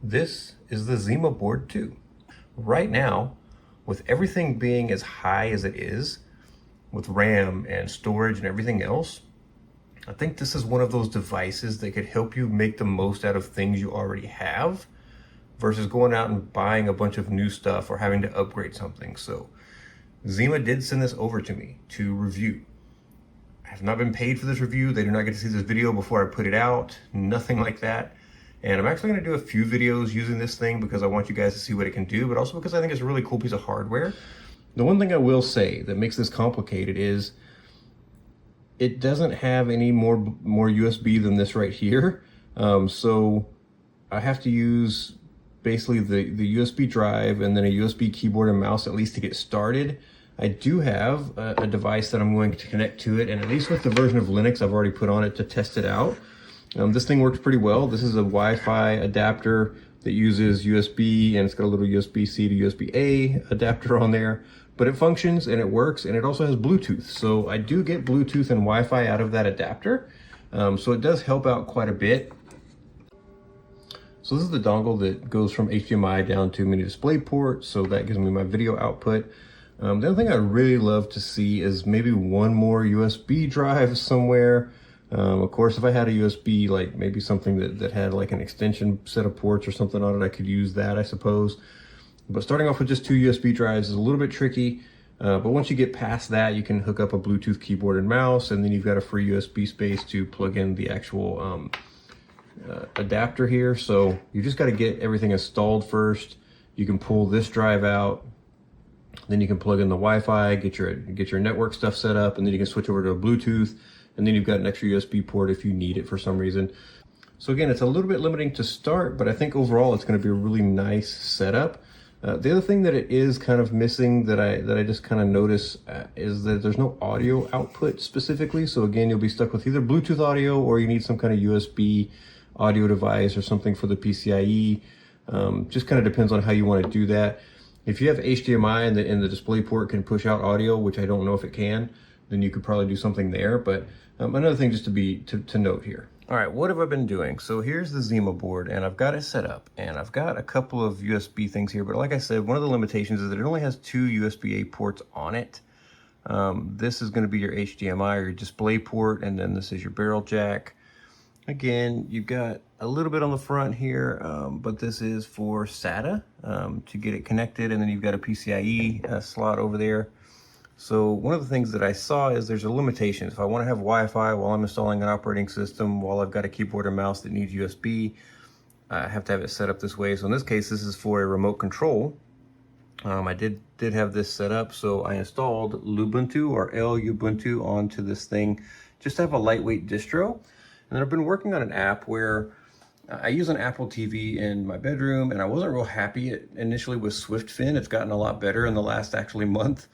This is the Zima Board 2. Right now, with everything being as high as it is, with RAM and storage and everything else, I think this is one of those devices that could help you make the most out of things you already have versus going out and buying a bunch of new stuff or having to upgrade something. So Zima did send this over to me to review. I have not been paid for this review. They do not get to see this video before I put it out, nothing like that. And I'm actually gonna do a few videos using this thing because I want you guys to see what it can do, but also because I think it's a really cool piece of hardware. The one thing I will say that makes this complicated is it doesn't have any more USB than this right here. So I have to use basically the USB drive and then a USB keyboard and mouse at least to get started. I do have a device that I'm going to connect to it, and at least with the version of Linux I've already put on it to test it out. This thing works pretty well. This is a Wi-Fi adapter that uses USB, and it's got a little USB-C to USB-A adapter on there, but it functions and it works, and it also has Bluetooth. So I do get Bluetooth and Wi-Fi out of that adapter. So it does help out quite a bit. So this is the dongle that goes from HDMI down to mini display port. So that gives me my video output. The other thing I'd really love to see is maybe one more USB drive somewhere. Of course, if I had a USB, like maybe something that had like an extension set of ports or something on it, I could use that, I suppose. But starting off with just 2 USB drives is a little bit tricky. But once you get past that, you can hook up a Bluetooth keyboard and mouse, and then you've got a free USB space to plug in the actual adapter here. So you just got to get everything installed first. You can pull this drive out, then you can plug in the Wi-Fi, get your network stuff set up, and then you can switch over to a Bluetooth. And then you've got an extra USB port if you need it for some reason. So again, it's a little bit limiting to start, but I think overall it's going to be a really nice setup. The other thing that it is kind of missing that I just kind of notice is that there's no audio output specifically. So again, you'll be stuck with either Bluetooth audio or you need some kind of USB audio device or something for the PCIe. Just kind of depends on how you want to do that. If you have HDMI and the display port can push out audio, which I don't know if it can, then you could probably do something there. But another thing just to note here. All right, what have I been doing? So here's the Zima board, and I've got it set up, and I've got a couple of USB things here, but like I said, one of the limitations is that it only has 2 USB-A ports on it. This is gonna be your HDMI or your display port, and then this is your barrel jack. Again, you've got a little bit on the front here, but this is for SATA to get it connected, and then you've got a PCIe slot over there. So one of the things that I saw is there's a limitation. If I want to have Wi-Fi while I'm installing an operating system, while I've got a keyboard and mouse that needs USB, I have to have it set up this way. So in this case, this is for a remote control. I did have this set up, so I installed Lubuntu or Lubuntu onto this thing just to have a lightweight distro. And then I've been working on an app where I use an Apple TV in my bedroom, and I wasn't real happy initially with SwiftFin. It's gotten a lot better in the last actually month.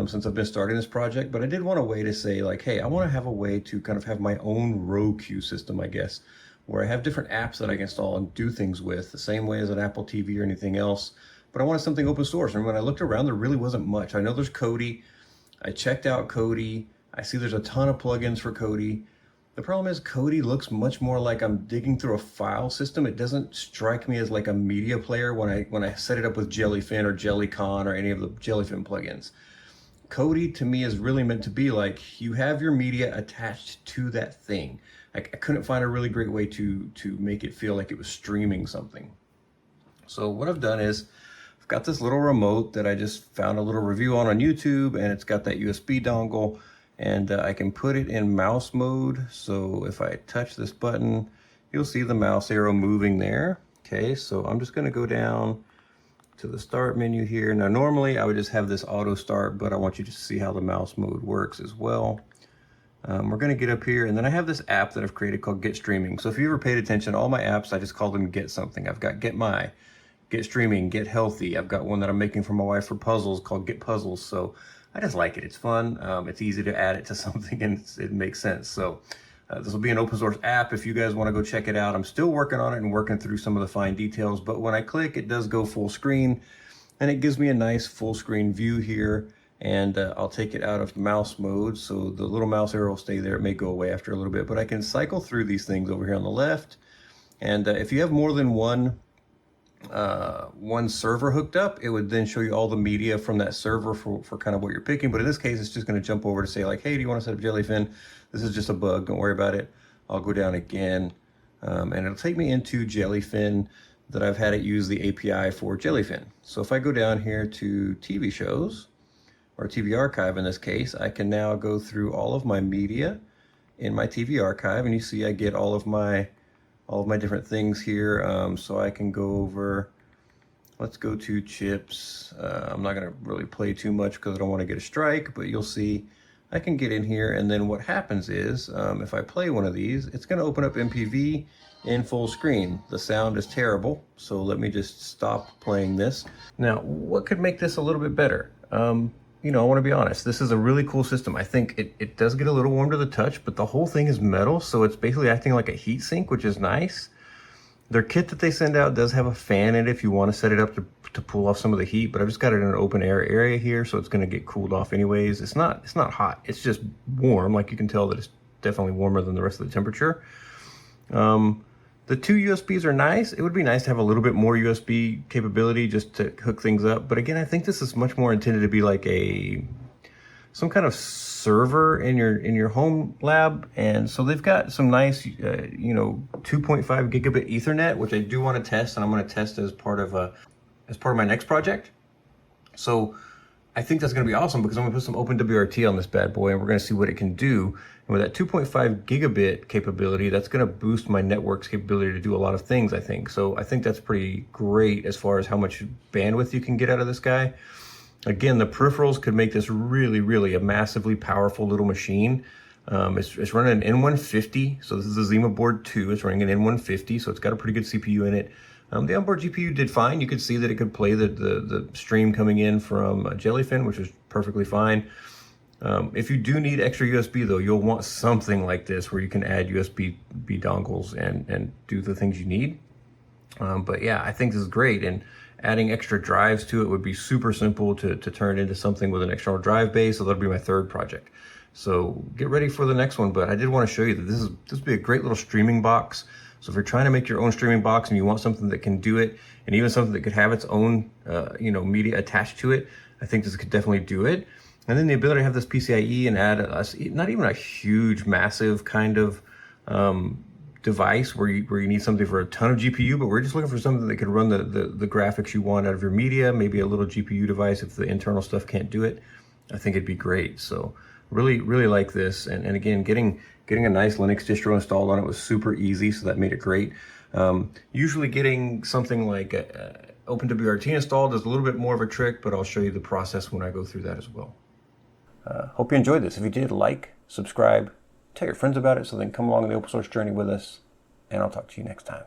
Since I've been starting this project, but I did want a way to say like, hey, I want to have a way to kind of have my own row queue system, I guess, where I have different apps that I can install and do things with the same way as an Apple TV or anything else. But I wanted something open source. And when I looked around, there really wasn't much. I know there's Kodi. I checked out Kodi. I see there's a ton of plugins for Kodi. The problem is Kodi looks much more like I'm digging through a file system. It doesn't strike me as like a media player when I set it up with Jellyfin or Jellycon or any of the Jellyfin plugins. Kodi to me is really meant to be like you have your media attached to that thing. I couldn't find a really great way to make it feel like it was streaming something. So what I've done is I've got this little remote that I just found a little review on YouTube, and it's got that USB dongle, and I can put it in mouse mode. So if I touch this button, you'll see the mouse arrow moving there. Okay, so I'm just gonna go down to the start menu here. Now normally I would just have this auto start, but I want you to see how the mouse mode works as well. We're gonna get up here, and then I have this app that I've created called Get Streaming. So if you ever paid attention, all my apps, I just call them Get Something. I've got Get My, Get Streaming, Get Healthy. I've got one that I'm making for my wife for puzzles called Get Puzzles. So I just like it, it's fun. It's easy to add it to something and it makes sense. So this will be an open source app if you guys want to go check it out. I'm still working on it and working through some of the fine details, but when I click, it does go full screen, and it gives me a nice full screen view here. And I'll take it out of mouse mode, so the little mouse arrow will stay there. It may go away after a little bit, but I can cycle through these things over here on the left. And if you have more than one one server hooked up, it would then show you all the media from that server for kind of what you're picking. But in this case, it's just going to jump over to say like, hey, do you want to set up Jellyfin? This is just a bug. Don't worry about it. I'll go down again, and it'll take me into Jellyfin that I've had it use the API for Jellyfin. So if I go down here to TV shows, or TV archive in this case, I can now go through all of my media in my TV archive, and you see I get all of my different things here. So I can go over, let's go to chips. I'm not gonna really play too much because I don't want to get a strike, but you'll see I can get in here, and then what happens is, if I play one of these, it's gonna open up MPV in full screen. The sound is terrible, so let me just stop playing this. Now, what could make this a little bit better? You know, I want to be honest, this is a really cool system. I think it does get a little warm to the touch, but the whole thing is metal, so it's basically acting like a heat sink, which is nice. Their kit that they send out does have a fan in it if you want to set it up to pull off some of the heat, but I've just got it in an open air area here, so it's going to get cooled off anyways. It's not hot, it's just warm. Like, you can tell that it's definitely warmer than the rest of the temperature. The two USBs are nice. It would be nice to have a little bit more USB capability just to hook things up. But again, I think this is much more intended to be like some kind of server in your home lab. And so they've got some nice, 2.5 gigabit Ethernet, which I do want to test, and I'm going to test as part of my next project. So I think that's going to be awesome because I'm going to put some OpenWRT on this bad boy, and we're going to see what it can do. And with that 2.5 gigabit capability, that's going to boost my network's capability to do a lot of things, I think. So I think that's pretty great as far as how much bandwidth you can get out of this guy. Again, the peripherals could make this really, really a massively powerful little machine. It's running an N150, so this is a Zima Board 2. It's running an N150, so it's got a pretty good CPU in it. The onboard GPU did fine. You could see that it could play the stream coming in from Jellyfin, which was perfectly fine. If you do need extra USB though, you'll want something like this where you can add USB-B dongles and do the things you need. But yeah, I think this is great, and adding extra drives to it would be super simple to turn into something with an external drive base. So that'll be my third project. So get ready for the next one. But I did want to show you that this would be a great little streaming box. So if you're trying to make your own streaming box and you want something that can do it, and even something that could have its own media attached to it, I think this could definitely do it. And then the ability to have this PCIe and add not even a huge, massive kind of device where you need something for a ton of GPU, but we're just looking for something that could run the graphics you want out of your media, maybe a little GPU device if the internal stuff can't do it. I think it'd be great. So really, really like this. And again, getting a nice Linux distro installed on it was super easy, so that made it great. Usually getting something like OpenWRT installed is a little bit more of a trick, but I'll show you the process when I go through that as well. Hope you enjoyed this. If you did, like, subscribe, tell your friends about it so they can come along the open source journey with us, and I'll talk to you next time.